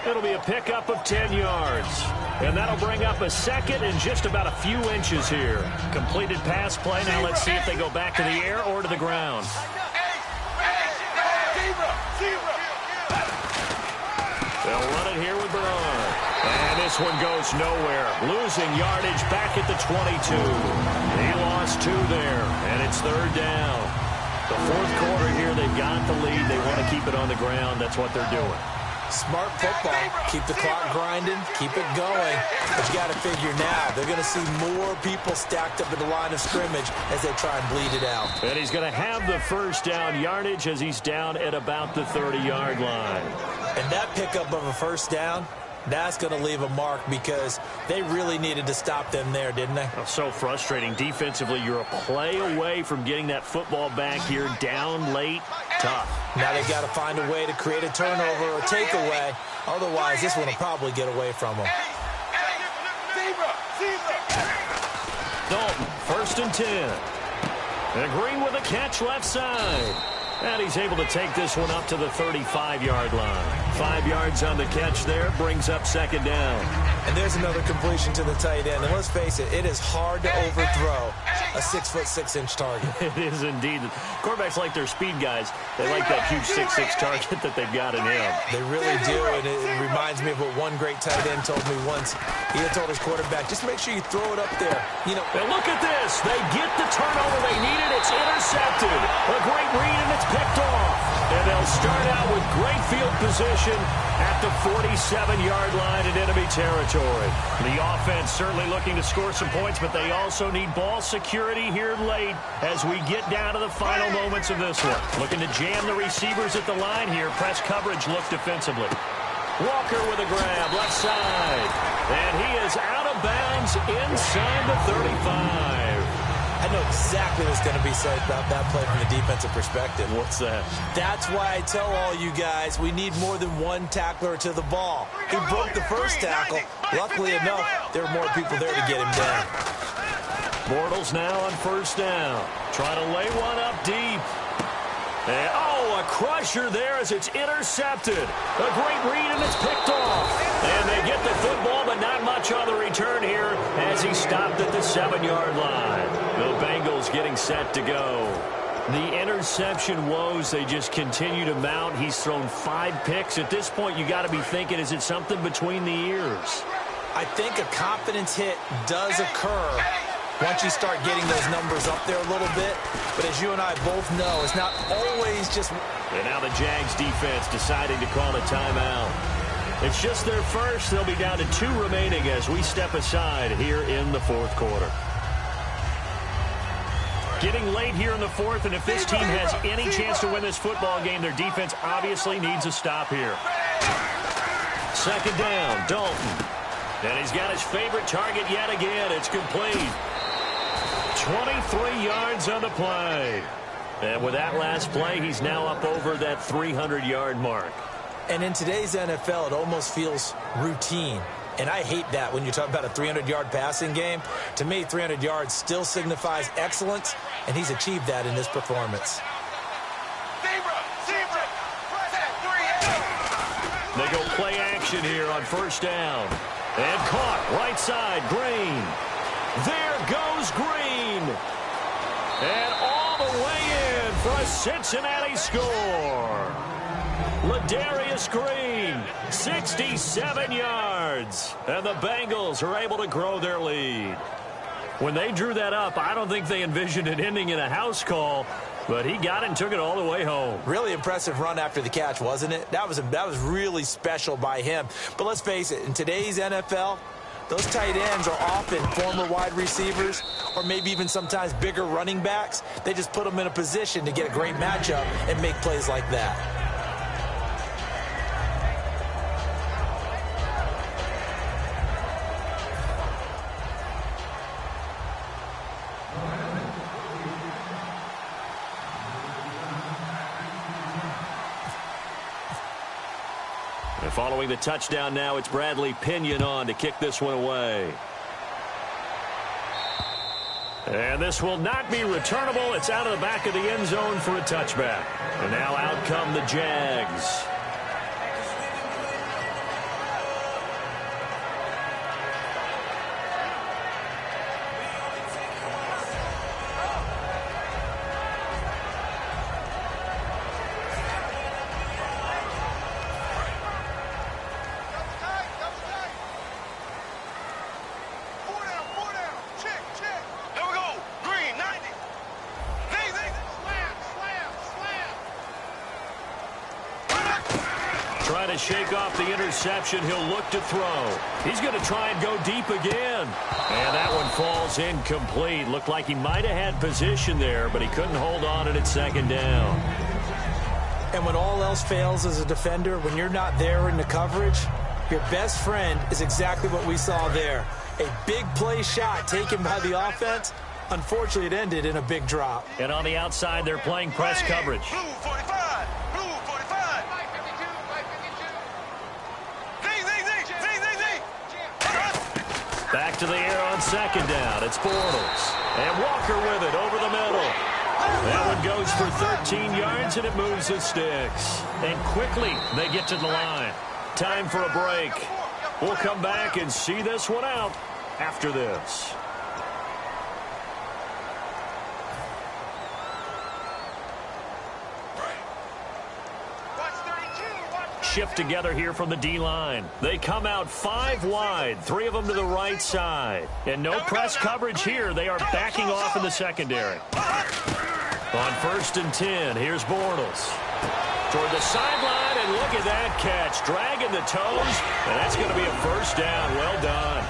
It'll be a pickup of 10 yards. And that'll bring up a 2nd and just about a few inches here. Completed pass play. Now let's see if they go back to the air or to the ground. They'll run it here with Bernard. And this one goes nowhere. Losing yardage back at the 22. He lost 2 there, and it's 3rd down. The 4th quarter here, they've got the lead. They want to keep it on the ground. That's what they're doing. Smart football. Keep the clock grinding. Keep it going. But you got to figure now, they're going to see more people stacked up at the line of scrimmage as they try and bleed it out. And he's going to have the 1st down yardage as he's down at about the 30-yard line. And that pickup of a 1st down, that's going to leave a mark because they really needed to stop them there, didn't they? Oh, so frustrating. Defensively, you're a play away from getting that football back here down late. Tough. Now they've got to find a way to create a turnover or takeaway. Otherwise, this one will probably get away from them. Dalton, 1st and 10. And Green with a catch left side. And he's able to take this one up to the 35-yard line. 5 yards on the catch there, brings up 2nd down. And there's another completion to the tight end. And let's face it, it is hard to overthrow a 6'6" target. It is indeed. Quarterbacks like their speed guys. They like that huge 6'6" target that they've got in him. They really do, and it reminds me of what one great tight end told me once. He had told his quarterback, just make sure you throw it up there. You know. And look at this. They get the turnover they needed. It's intercepted. A great read, and it's picked off. And they'll start out with great field position at the 47-yard line in enemy territory. The offense certainly looking to score some points, but they also need ball security here late as we get down to the final moments of this one. Looking to jam the receivers at the line here. Press coverage look defensively. Walker with a grab, left side. And he is out of bounds inside the 35. I know exactly what's going to be said about that play from the defensive perspective. What's that? That's why I tell all you guys we need more than one tackler to the ball. He broke the first tackle. Luckily enough, there were more people there to get him down. Bortles now on 1st down. Trying to lay one up deep. And, oh, a crusher there as it's intercepted. A great read, and it's picked off. And they get the football, but not much on the return here as he stopped at the 7-yard line. The Bengals getting set to go. The interception woes, they just continue to mount. He's thrown 5 picks. At this point, you got to be thinking, is it something between the ears? I think a confidence hit does occur once you start getting those numbers up there a little bit. But as you and I both know, it's not always just... And now the Jags defense deciding to call a timeout. It's just their first. They'll be down to 2 remaining as we step aside here in the 4th quarter. Getting late here in the 4th, and if this team has any chance to win this football game, their defense obviously needs a stop here. 2nd down, Dalton. And he's got his favorite target yet again. It's complete. 23 yards on the play. And with that last play, he's now up over that 300-yard mark. And in today's NFL, it almost feels routine. And I hate that when you talk about a 300-yard passing game. To me, 300 yards still signifies excellence, and he's achieved that in this performance. They go play action here on 1st down. And caught right side, Green. There goes Green. And all the way in for a Cincinnati score. Ladarius Green, 67 yards. And the Bengals are able to grow their lead. When they drew that up, I don't think they envisioned it ending in a house call, but he got it and took it all the way home. Really impressive run after the catch, wasn't it? That was really special by him. But let's face it, in today's NFL, those tight ends are often former wide receivers or maybe even sometimes bigger running backs. They just put them in a position to get a great matchup and make plays like that. And following the touchdown now, it's Bradley Pinion on to kick this one away. And this will not be returnable. It's out of the back of the end zone for a touchback. And now out come the Jags. Trying to shake off the interception. He'll look to throw. He's going to try and go deep again. And that one falls incomplete. Looked like he might have had position there, but he couldn't hold on at second down. And when all else fails as a defender, when you're not there in the coverage, your best friend is exactly what we saw there. A big play shot taken by the offense. Unfortunately, it ended in a big drop. And on the outside, they're playing press coverage. Blue 45. Blue 45. Back to the air on second down. It's Bortles. And Walker with it over the middle. That one goes for 13 yards, and it moves the sticks. And quickly, they get to the line. Time for a break. We'll come back and see this one out after this. Shift together here from the D-line. They come out 5 wide, 3 of them to the right side. And no press coverage here. They are backing off in the secondary. On 1st and 10, here's Bortles. Toward the sideline, and look at that catch. Dragging the toes, and that's going to be a first down. Well done.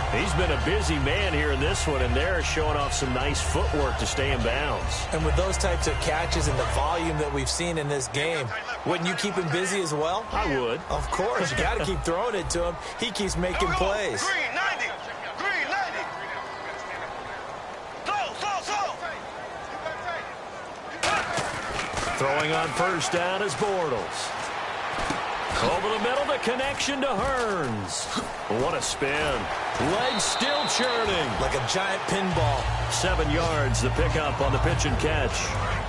He's been a busy man here in this one, and they're showing off some nice footwork to stay in bounds. And with those types of catches and the volume that we've seen in this game, wouldn't you keep him busy as well? I would. Of course. You got to keep throwing it to him. He keeps making plays. Green 90. Green 90. Slow. Throwing on first down is Bortles. Over the middle, the connection to Hearns. What a spin. Legs still churning. Like a giant pinball. 7 yards, the pickup on the pitch and catch.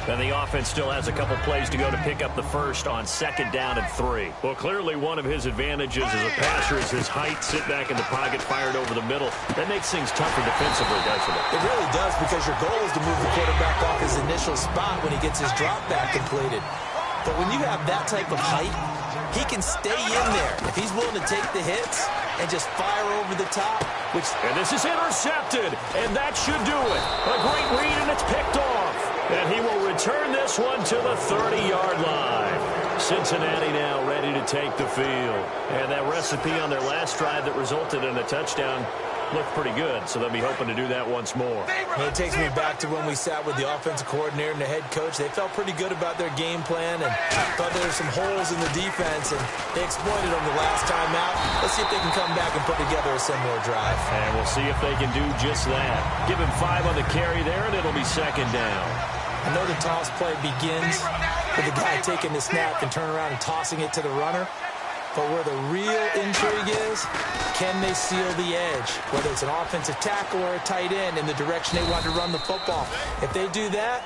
And the offense still has a couple plays to go to pick up the first on 2nd down and 3. Well, clearly one of his advantages as a passer is his height. Sit back in the pocket, fired over the middle. That makes things tougher defensively, doesn't it? It really does, because your goal is to move the quarterback off his initial spot when he gets his drop back completed. But when you have that type of height, he can stay in there if he's willing to take the hits and just fire over the top. And this is intercepted, and that should do it. A great read, and it's picked off. And he will return this one to the 30-yard line. Cincinnati now ready to take the field. And that recipe on their last drive that resulted in a touchdown looked pretty good, so they'll be hoping to do that once more. It takes me back to when we sat with the offensive coordinator and the head coach. They felt pretty good about their game plan and thought there were some holes in the defense, and they exploited them the last time out. Let's see if they can come back and put together a similar drive. And we'll see if they can do just that. Give him 5 on the carry there, and it'll be 2nd down. I know the toss play begins with the guy taking the snap and turning around and tossing it to the runner. But where the real intrigue is, can they seal the edge? Whether it's an offensive tackle or a tight end in the direction they want to run the football. If they do that,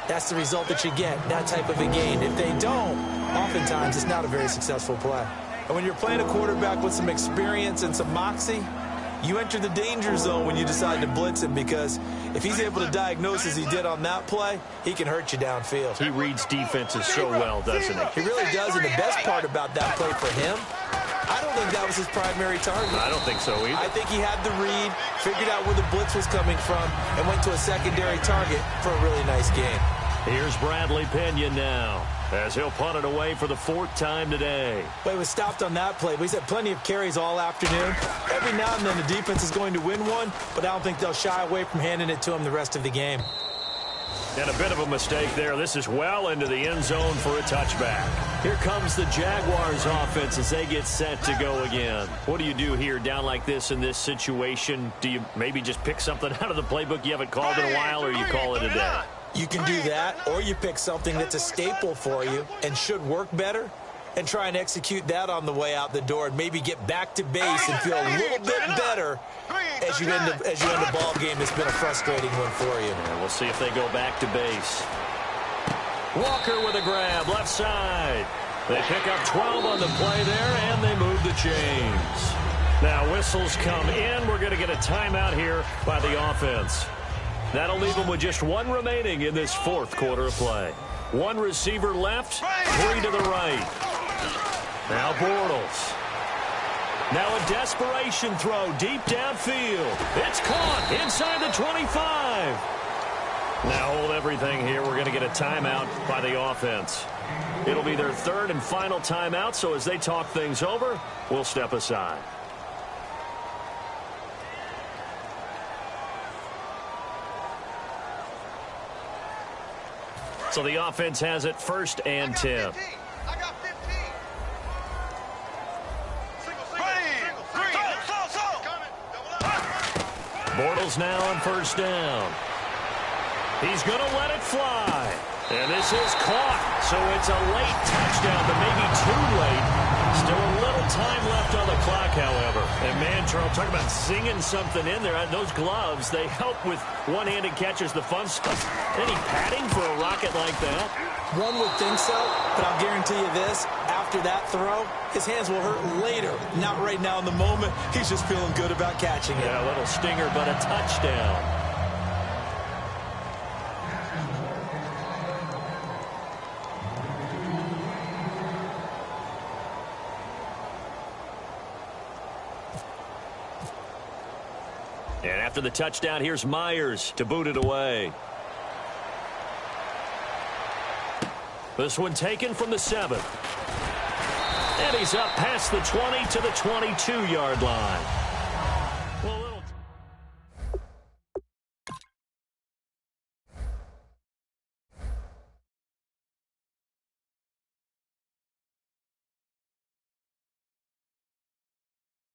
that's the result that you get, that type of a gain. If they don't, oftentimes it's not a very successful play. And when you're playing a quarterback with some experience and some moxie, you enter the danger zone when you decide to blitz him, because if he's able to diagnose as he did on that play, he can hurt you downfield. He reads defenses so well, doesn't he? He really does, and the best part about that play for him, I don't think that was his primary target. I don't think so either. I think he had the read, figured out where the blitz was coming from, and went to a secondary target for a really nice game. Here's Bradley Pinion now, as he'll punt it away for the 4th time today. But he was stopped on that play. He's had plenty of carries all afternoon. Every now and then the defense is going to win one, but I don't think they'll shy away from handing it to him the rest of the game. And a bit of a mistake there. This is well into the end zone for a touchback. Here comes the Jaguars offense as they get set to go again. What do you do here down like this in this situation? Do you maybe just pick something out of the playbook you haven't called in a while, or you call it a day? You can do that, or you pick something that's a staple for you and should work better and try and execute that on the way out the door and maybe get back to base and feel a little bit better as you end the ball game, it's been a frustrating one for you. And we'll see if they go back to base. Walker with a grab, left side. They pick up 12 on the play there, and they move the chains. Now whistles come in. We're going to get a timeout here by the offense. That'll leave them with just one remaining in this fourth quarter of play. One receiver left, three to the right. Now Bortles. Now a desperation throw deep downfield. It's caught inside the 25. Now hold everything here. We're going to get a timeout by the offense. It'll be their third and final timeout, so as they talk things over, we'll step aside. So the offense has it first and 10. I got 15. Bortles now on first down. He's going to let it fly. And this is caught. So it's a late touchdown, but maybe too late. Still a little time left on the clock, however. And man, Charles, talk about zinging something in there. Those gloves, they help with one-handed catches, the fun stuff. Any padding for a rocket like that? One would think so, but I'll guarantee you this. After that throw, his hands will hurt later. Not right now in the moment. He's just feeling good about catching it. Yeah, a little stinger, but a touchdown. And after the touchdown, here's Myers to boot it away. This one taken from the 7. And he's up past the 20 to the 22-yard line.